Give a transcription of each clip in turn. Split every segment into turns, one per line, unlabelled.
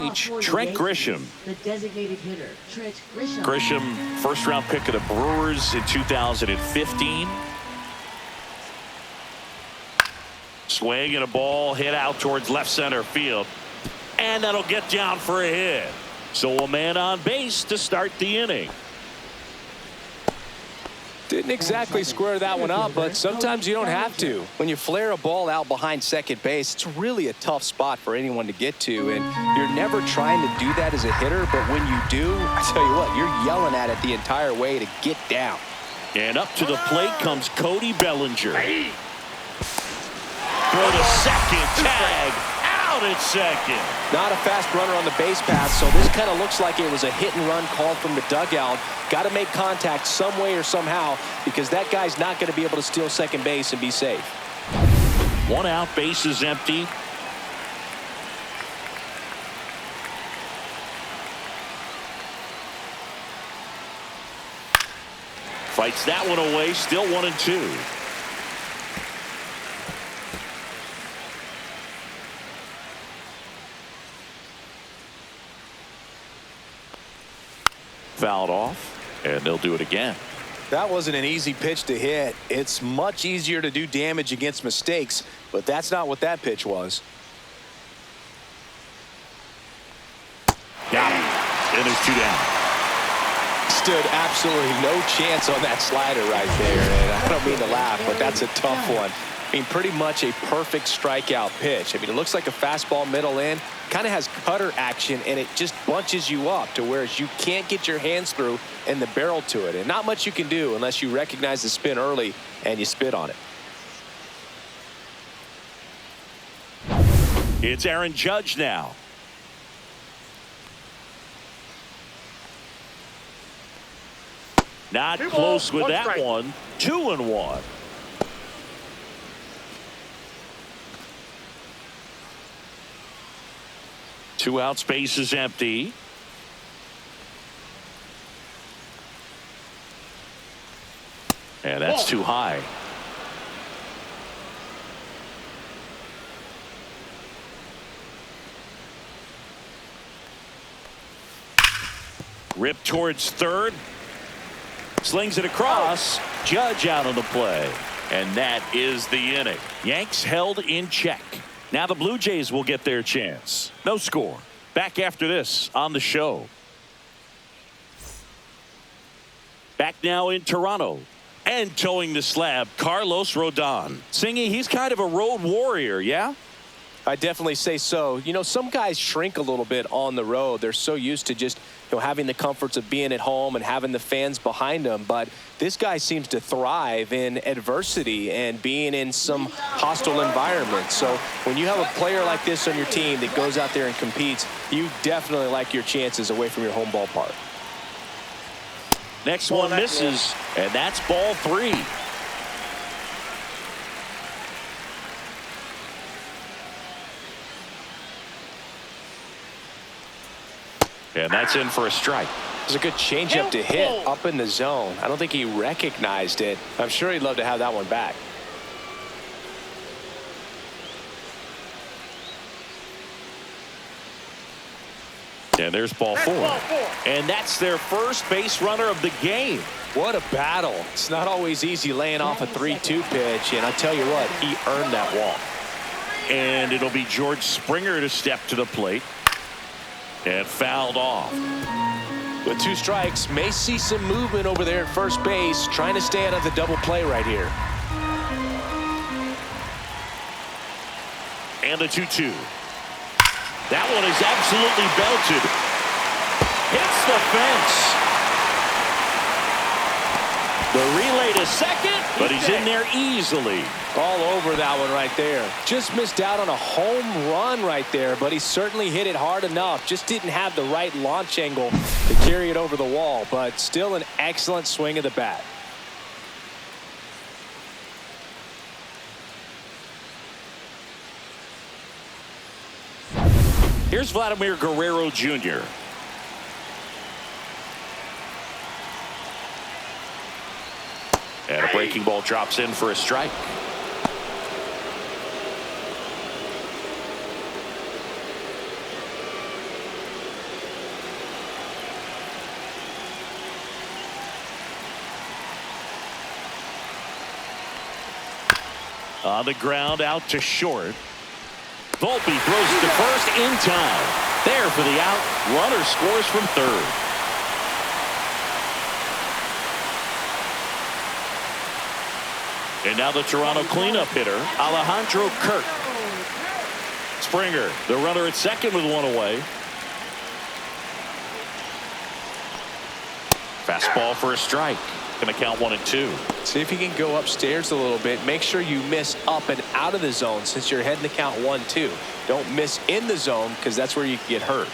Trent Grisham.
The designated hitter, Trent Grisham.
Grisham, first-round pick of the Brewers in 2015. Swing and a ball hit out towards left center field. And that'll get down for a hit. So a man on base to start the inning.
Didn't exactly square that one up, but sometimes you don't have to. When you flare a ball out behind second base, it's really a tough spot for anyone to get to, and you're never trying to do that as a hitter, but when you do, I tell you what, you're yelling at it the entire way to get down.
And up to the plate comes Cody Bellinger. Throw to second, tag, out at second.
Not a fast runner on the base path, so this kind of looks like it was a hit-and-run call from the dugout. Got to make contact some way or somehow because that guy's not going to be able to steal second base and be safe.
1 out, base is empty. Fights that one away, still 1-2. Fouled off, and they'll do it again.
That wasn't an easy pitch to hit. It's much easier to do damage against mistakes, but that's not what that pitch was.
Got him, and it's 2 down.
Stood absolutely no chance on that slider right there, and I don't mean to laugh, but that's a tough one. I mean, pretty much a perfect strikeout pitch. I mean, it looks like a fastball middle in, kind of has cutter action, and it just bunches you up to where you can't get your hands through and the barrel to it. And not much you can do unless you recognize the spin early and you spit on it.
It's Aaron Judge now. Not close with that one. 2-1. Two out, space is empty. And that's too high. Rip towards third. Slings it across. Judge out on the play. And that is the inning. Yanks held in check. Now the Blue Jays will get their chance. No score. Back after this on the show. Back now in Toronto. And towing the slab, Carlos Rodon. Singy, he's kind of a road warrior, yeah?
I definitely say so. You know, some guys shrink a little bit on the road. They're so used to just, having the comforts of being at home and having the fans behind them. But this guy seems to thrive in adversity and being in some hostile environment. So when you have a player like this on your team that goes out there and competes, you definitely like your chances away from your home ballpark.
Next one misses, and that's ball 3. And that's in for a strike.
It was a good changeup to hit up in the zone. I don't think he recognized it. I'm sure he'd love to have that one back.
And there's ball 4. And that's their first base runner of the game.
What a battle. It's not always easy laying off a 3-2 pitch, and I tell you what, he earned that walk.
And it'll be George Springer to step to the plate. And fouled off.
With 2 strikes, may see some movement over there at first base, trying to stay out of the double play right here.
And the 2-2. That one is absolutely belted. Hits the fence. The relay to second, but he's in there easily.
All over that one right there. Just missed out on a home run right there, but he certainly hit it hard enough. Just didn't have the right launch angle to carry it over the wall, but still an excellent swing of the bat.
Here's Vladimir Guerrero Jr. And a breaking ball drops in for a strike. On the ground, out to short. Volpe throws it to first in time. There for the out. Runner scores from third. And now the Toronto cleanup hitter, Alejandro Kirk. Springer, the runner at second with one away. Fastball for a strike. Going to count 1-2.
See if you can go upstairs a little bit. Make sure you miss up and out of the zone since you're heading to count 1-2. Don't miss in the zone because that's where you can get hurt.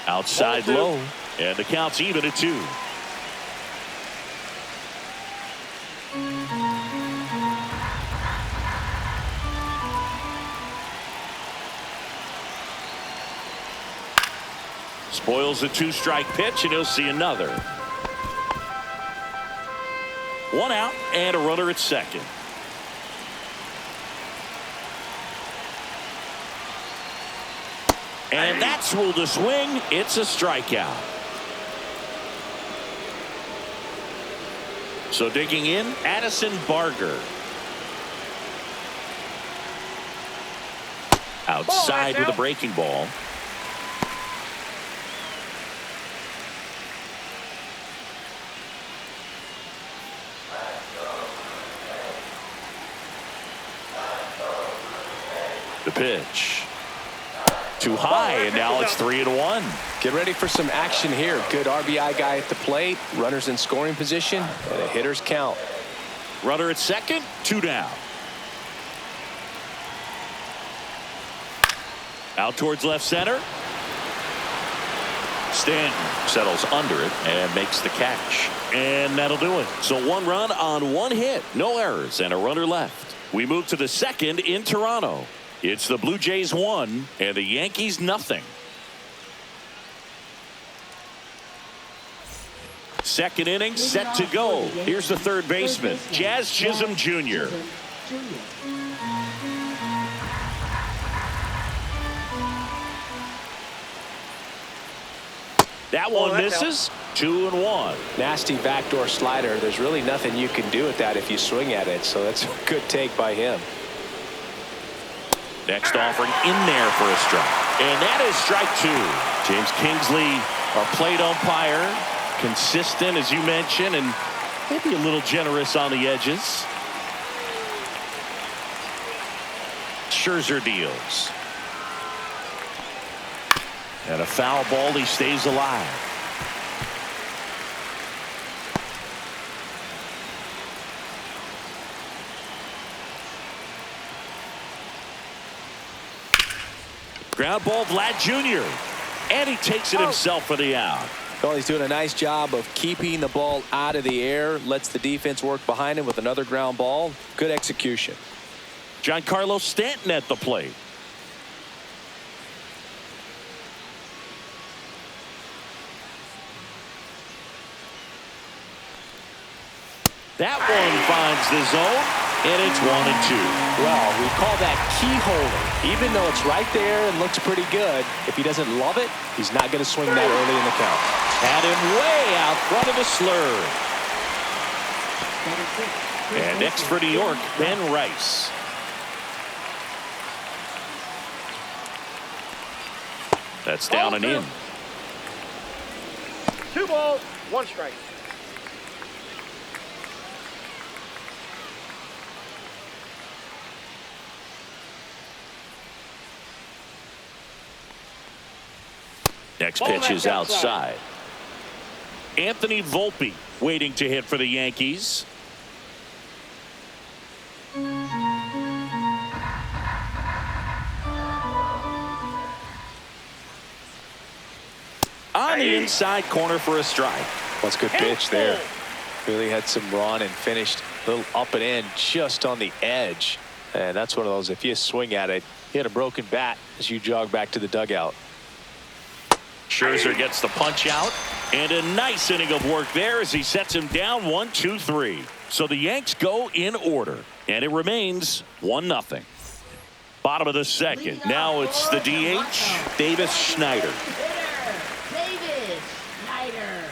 Outside low. And the count's even at 2. Spoils a 2-strike pitch, and he'll see another. 1 out and a runner at second. And that's ruled a swing. It's a strikeout. So digging in, Addison Barger. Outside with a breaking ball. The pitch. Too high, and now it's 3-1.
Get ready for some action here. Good RBI guy at the plate. Runners in scoring position, and a hitter's count.
Runner at second, 2 down. Out towards left center. Stanton settles under it and makes the catch. And that'll do it. So 1 run on 1 hit. No errors and a runner left. We move to the second in Toronto. It's the Blue Jays 1 and the Yankees nothing. Second inning set to go. Here's the third baseman, Jazz Chisholm Jr. That one misses. 2-1.
Nasty backdoor slider. There's really nothing you can do with that if you swing at it. So that's a good take by him.
Next offering in there for a strike. And that is strike 2. James Kingsley, our plate umpire, consistent as you mentioned, and maybe a little generous on the edges. Scherzer deals. And a foul ball, he stays alive. Ground ball, Vlad Jr. And he takes it himself for the out.
Well, he's doing a nice job of keeping the ball out of the air. Lets the defense work behind him with another ground ball. Good execution.
Giancarlo Stanton at the plate. That one finds the zone, and it's 1-2.
Well, we call that keyholing. Even though it's right there and looks pretty good, if he doesn't love it, he's not going to swing that early in the count.
Had him way out front of the slur. And next for New York, Ben Rice. That's down and in.
2 balls, 1 strike.
Next pitch is outside. Anthony Volpe waiting to hit for the Yankees. On the inside corner for a strike.
That's a good pitch there. Really had some run and finished a little up and in just on the edge. And that's one of those, if you swing at it, you had a broken bat as you jog back to the dugout.
Scherzer gets the punch out, and a nice inning of work there as he sets him down 1-2-3. So the Yanks go in order, and it remains 1-0. Bottom of the second. Now it's the DH, Davis Schneider.
Davis Schneider.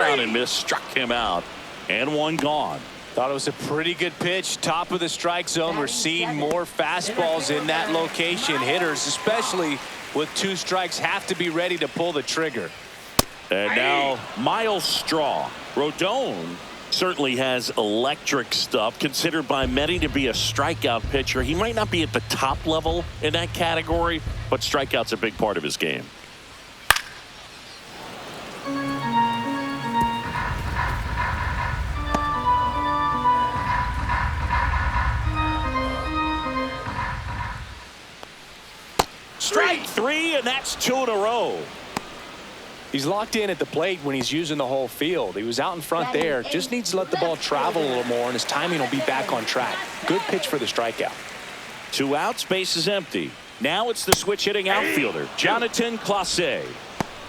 on and missed, struck him out, and one gone.
Thought it was a pretty good pitch. Top of the strike zone. We're seeing more fastballs in that location. Hitters, especially with 2 strikes, have to be ready to pull the trigger.
And now Miles Straw. Rodon certainly has electric stuff, considered by many to be a strikeout pitcher. He might not be at the top level in that category, but strikeout's a big part of his game. Strike 3, and that's 2 in a row.
He's locked in at the plate when he's using the whole field. He was out in front there. Just needs to let the ball travel a little more, and his timing will be back on track. Good pitch for the strikeout.
2 outs, base is empty. Now it's the switch hitting outfielder, Jonathan Clase.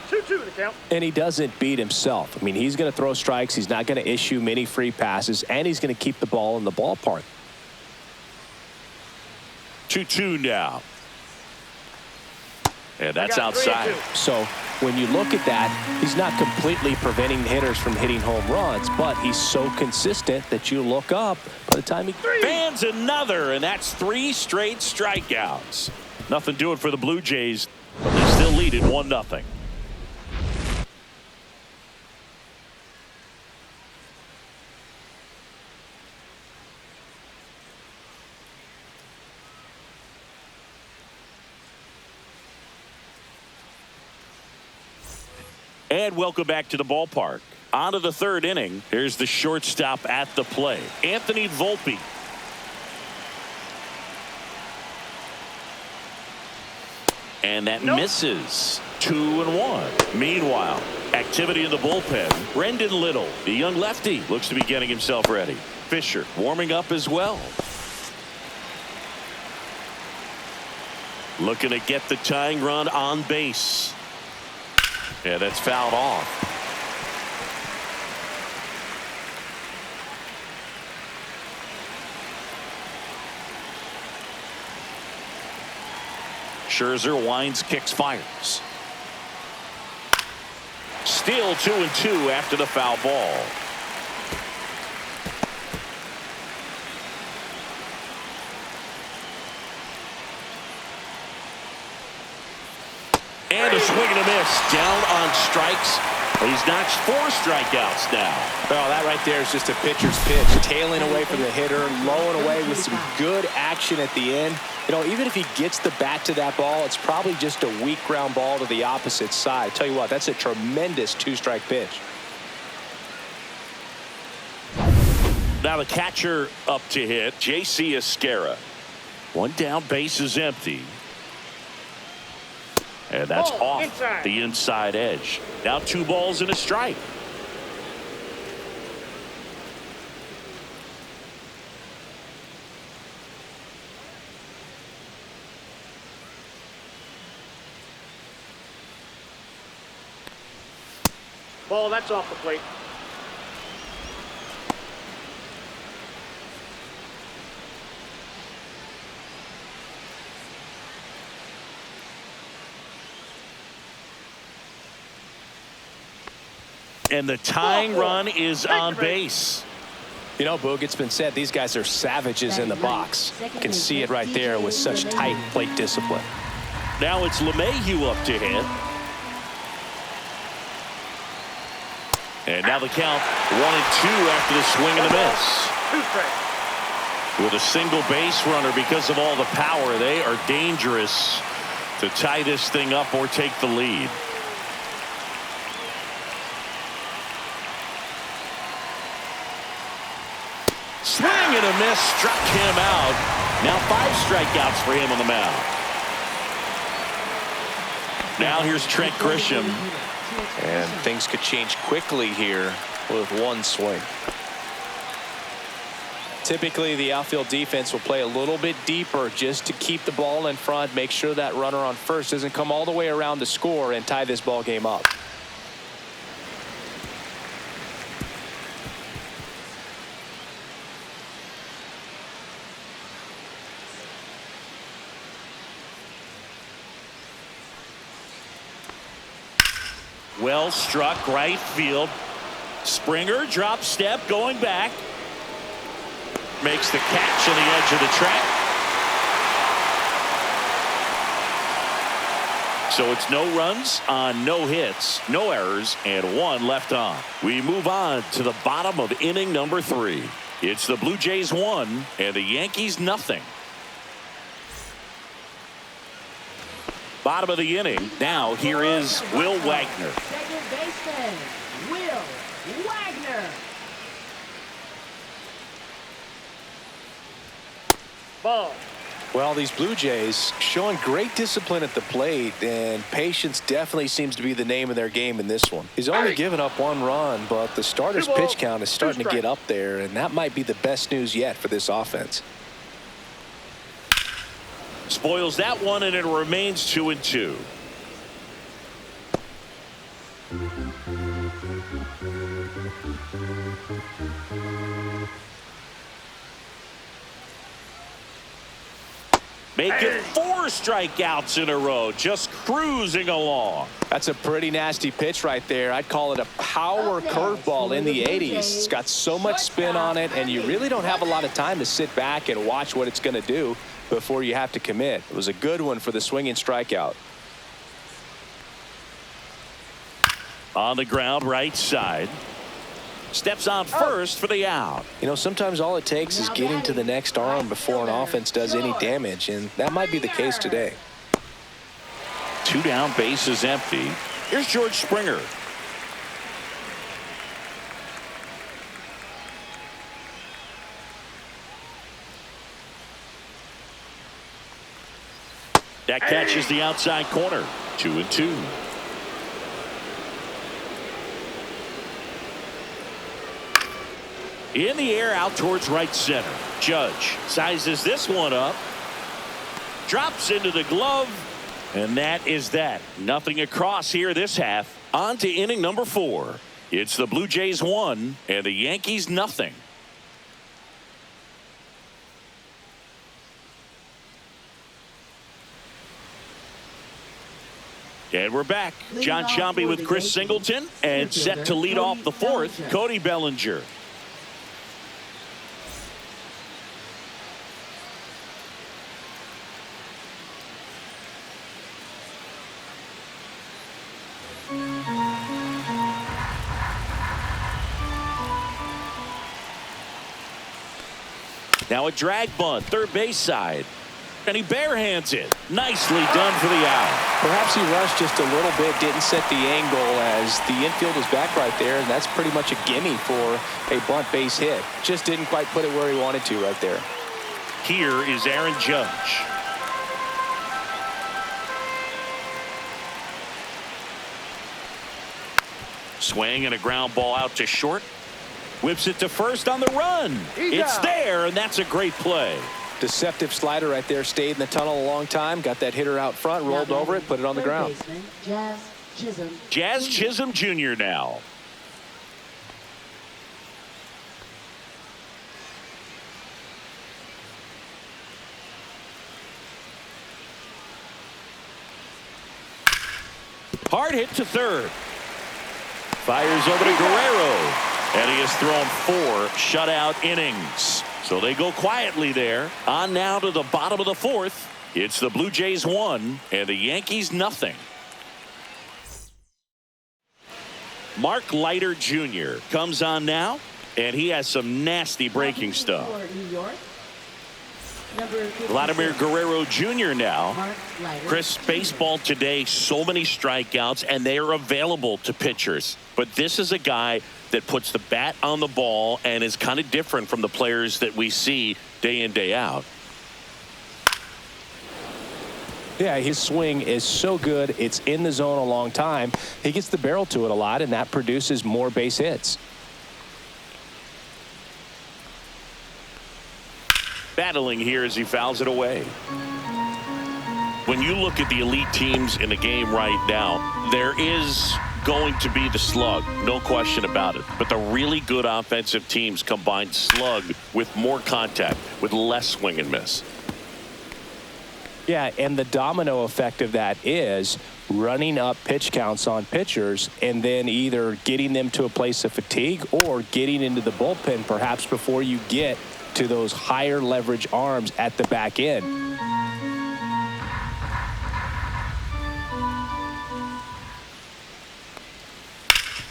2-2 the count.
And he doesn't beat himself. I mean, he's going to throw strikes. He's not going to issue many free passes, and he's going to keep the ball in the ballpark.
2-2 now. And that's outside.
So when you look at that, he's not completely preventing hitters from hitting home runs, but he's so consistent that you look up by the time he
fans another, and that's 3 straight strikeouts. Nothing doing for the Blue Jays, but they still lead it 1-0. And welcome back to the ballpark. On to the 3rd inning. Here's the shortstop at the plate, Anthony Volpe. And that misses. 2-1. Meanwhile, activity in the bullpen. Brendan Little, the young lefty, looks to be getting himself ready. Fisher warming up as well. Looking to get the tying run on base. Yeah, that's fouled off. Scherzer winds, kicks, fires. Still 2-2 after the foul ball. And a swing and a miss. Down on strikes. He's notched 4 strikeouts now.
Well, that right there is just a pitcher's pitch. Tailing away from the hitter, low and away with some good action at the end. You know, even if he gets the bat to that ball, it's probably just a weak ground ball to the opposite side. Tell you what, that's a tremendous 2-strike pitch.
Now the catcher up to hit, J.C. Esquera. 1 down, base is empty. And that's off the inside edge. Now 2 balls and a strike.
Ball, that's off the plate.
And the tying run is on base.
You know, Boog, it's been said these guys are savages in the box. You can see it right there with such tight plate discipline.
Now it's LeMahieu up to hit. And now the count 1-2 after the swing and a miss. With a single base runner, because of all the power, they are dangerous to tie this thing up or take the lead. Swing and a miss, struck him out. Now 5 strikeouts for him on the mound. Now here's Trent Grisham.
And things could change quickly here with 1 swing. Typically, the outfield defense will play a little bit deeper just to keep the ball in front, make sure that runner on first doesn't come all the way around to score and tie this ball game up.
Well struck, right field. Springer drop step going back. Makes the catch on the edge of the track. So it's no runs on no hits, no errors, and 1 left on. We move on to the bottom of inning number 3. It's the Blue Jays 1 and the Yankees nothing. Bottom of the inning. Now here is Will Wagner.
Second baseman, Will Wagner.
Ball.
Well, these Blue Jays showing great discipline at the plate, and patience definitely seems to be the name of their game in this one. He's only given up 1 run, but the starter's pitch count is starting to get up there, and that might be the best news yet for this offense.
Spoils that one, and it remains 2-2. Making 4 strikeouts in a row, just cruising along.
That's a pretty nasty pitch right there. I'd call it a power curveball in the 80s. It's got so much spin on it, and you really don't have a lot of time to sit back and watch what it's going to do before you have to commit. It was a good one for the swinging strikeout.
On the ground, right side. Steps on first for the out.
You know, sometimes all it takes is getting to the next arm before an offense does any damage, and that might be the case today.
2 down, bases empty. Here's George Springer. That catches the outside corner. 2-2. In the air out towards right center. Judge sizes this one up. Drops into the glove. And that is that. Nothing across here this half. On to inning number 4. It's the Blue Jays 1 and the Yankees nothing. And we're back. John Sciambi with Chris Singleton, and set to lead off the 4th, Cody Bellinger. Now a drag bunt, third base side. And he barehands it. Nicely done for the out.
Perhaps he rushed just a little bit, didn't set the angle as the infield was back right there, and that's pretty much a gimme for a bunt base hit. Just didn't quite put it where he wanted to right there.
Here is Aaron Judge. Swing and a ground ball out to short. Whips it to first on the run. It's there, and that's a great play.
Deceptive slider right there. Stayed in the tunnel a long time. Got that hitter out front, rolled over it, put it on the ground.
Jazz Chisholm Jr. now. Hard hit to third. Fires over to Guerrero. And he has thrown 4 shutout innings. So they go quietly there. On now to the bottom of the 4th. It's the Blue Jays 1 and the Yankees nothing. Mark Leiter Jr. comes on now, and he has some nasty breaking stuff. Vladimir Guerrero Jr. now. Chris, baseball today, so many strikeouts, and they are available to pitchers. But this is a guy that puts the bat on the ball and is kind of different from the players that we see day in, day out.
Yeah, his swing is so good. It's in the zone a long time. He gets the barrel to it a lot, and that produces more base hits.
Battling here as he fouls it away. When you look at the elite teams in the game right now, there is going to be the slug, no question about it. But the really good offensive teams combine slug with more contact, with less swing and miss.
Yeah, and the domino effect of that is running up pitch counts on pitchers and then either getting them to a place of fatigue or getting into the bullpen perhaps before you get to those higher leverage arms at the back end.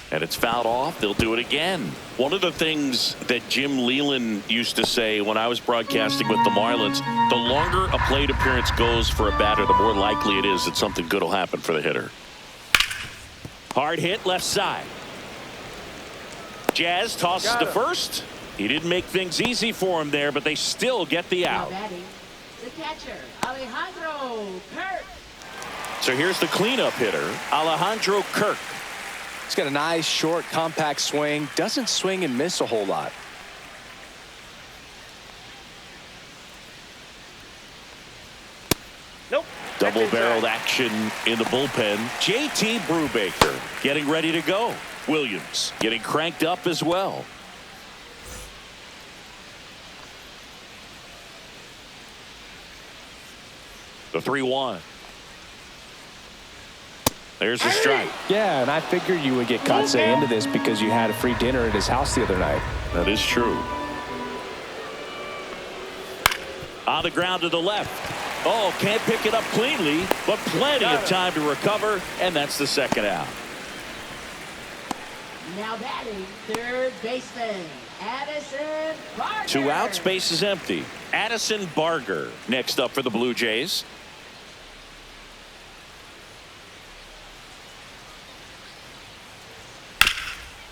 And it's fouled off. They'll do it again. One of the things that Jim Leland used to say when I was broadcasting with the Marlins, the longer a plate appearance goes for a batter, the more likely it is that something good will happen for the hitter. Hard hit left side. Jazz tosses to first. He didn't make things easy for him there, but they still get the out.
Now batting, the catcher, Alejandro Kirk.
So here's the cleanup hitter, Alejandro Kirk.
He's got a nice, short, compact swing. Doesn't swing and miss a whole lot.
Nope.
Double-barreled action in the bullpen. JT Brubaker getting ready to go. Williams getting cranked up as well. The 3-1. There's the strike.
Yeah, and I figured you would get Kotze into this because you had a free dinner at his house the other night.
That is true. On the ground to the left. Oh, can't pick it up cleanly, but plenty of time to recover, and that's the second out.
Now batting, third baseman, Addison Barger.
2 outs, base is empty. Addison Barger next up for the Blue Jays.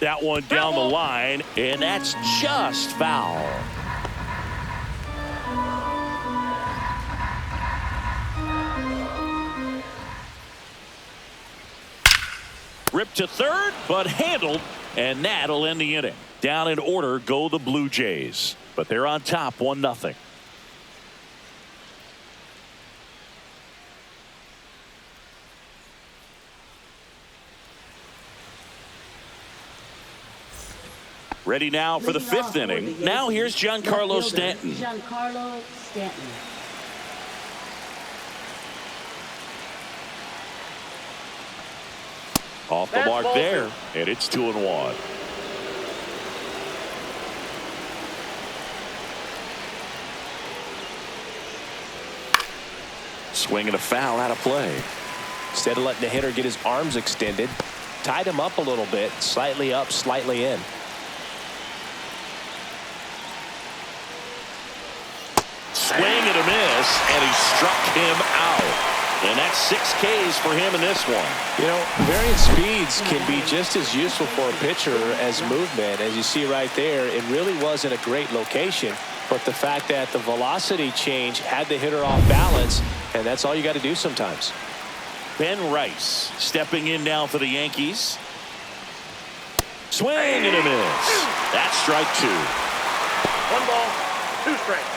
That one down the line, and that's just foul. Ripped to third, but handled, and that'll end the inning. Down in order go the Blue Jays, but they're on top 1-0. Ready now for the 5th inning. Now here's Giancarlo Stanton.
Giancarlo Stanton.
Off the mark there, and it's 2-1. Swing and a foul out of play.
Instead of letting the hitter get his arms extended, tied him up a little bit, slightly up, slightly in.
Swing and a miss, and he struck him out. And that's 6 Ks for him in this one.
You know, varying speeds can be just as useful for a pitcher as movement. As you see right there, it really wasn't a great location, but the fact that the velocity change had the hitter off balance, and that's all you got to do sometimes.
Ben Rice stepping in now for the Yankees. Swing and a miss. That's strike 2.
1 ball, 2 strikes.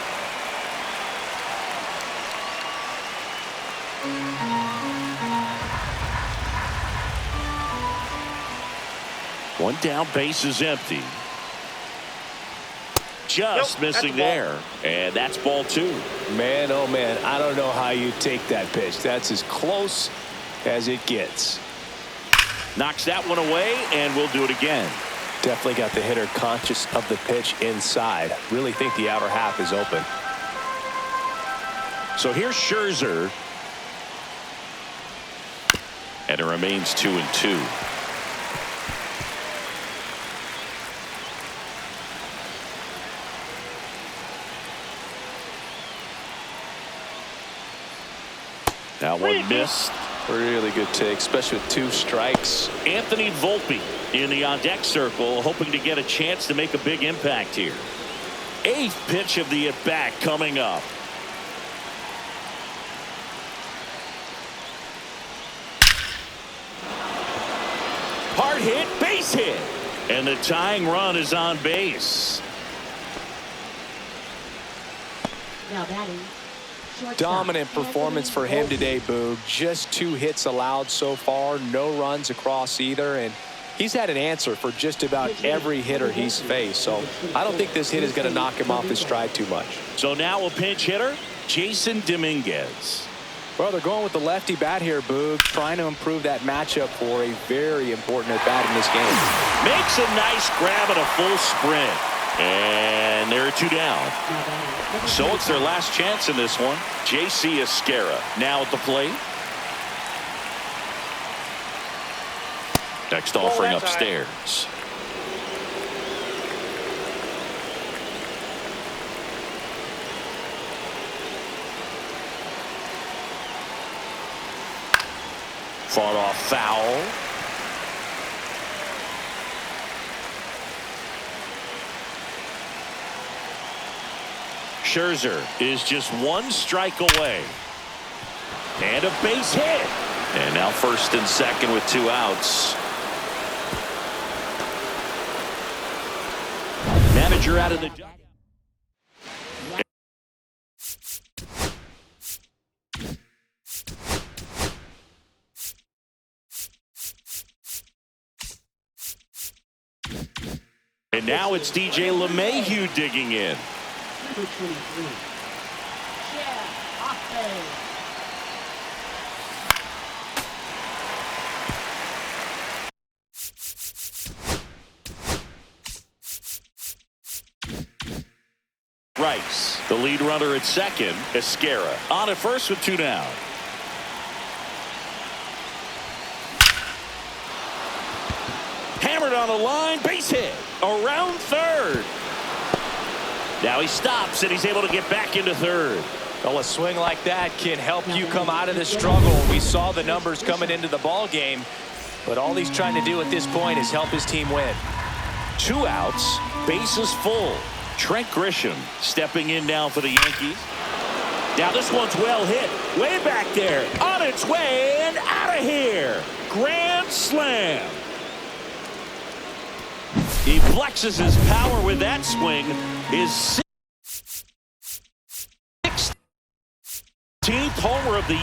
One down, base is empty. Just missing there, and that's ball 2.
Man, oh man, I don't know how you take that pitch. That's as close as it gets.
Knocks that one away, and we'll do it again.
Definitely got the hitter conscious of the pitch inside. Really think the outer half is open.
So here's Scherzer. And it remains 2-2. That one missed.
Really good take, especially with 2 strikes.
Anthony Volpe in the on-deck circle, hoping to get a chance to make a big impact here. 8th pitch of the at-bat coming up. Hard hit, base hit. And the tying run is on base.
Now batting, shortstop,
Dominant performance for him today, Boog. Just 2 hits allowed so far, no runs across either, and he's had an answer for just about every hitter he's faced. So I don't think this hit is going to knock him off his stride too much.
So now a pinch hitter, Jason Dominguez.
Well, they're going with the lefty bat here, Boog, trying to improve that matchup for a very important at-bat in this game.
Makes a nice grab and a full sprint. And there are 2 down. So it's their last chance in this one. J.C. Esquera now at the plate. Next offering upstairs. Fought off foul. Scherzer is just 1 strike away. And a base hit. And now first and second with 2 outs. Manager out of the... And now it's DJ LeMahieu digging in.
Number 23. Jeff Hoffman.
Rice, the lead runner at second. Esquera on at first with 2 down. Hammered on the line, base hit around third. Now he stops and he's able to get back into third.
Well, a swing like that can help you come out of this struggle. We saw the numbers coming into the ball game, but all he's trying to do at this point is help his team win.
2 outs, bases full. Trent Grisham stepping in now for the Yankees. Now this one's well hit, way back there, on its way and out of here. Grand slam. He flexes his power with that swing. His 16th homer of the year.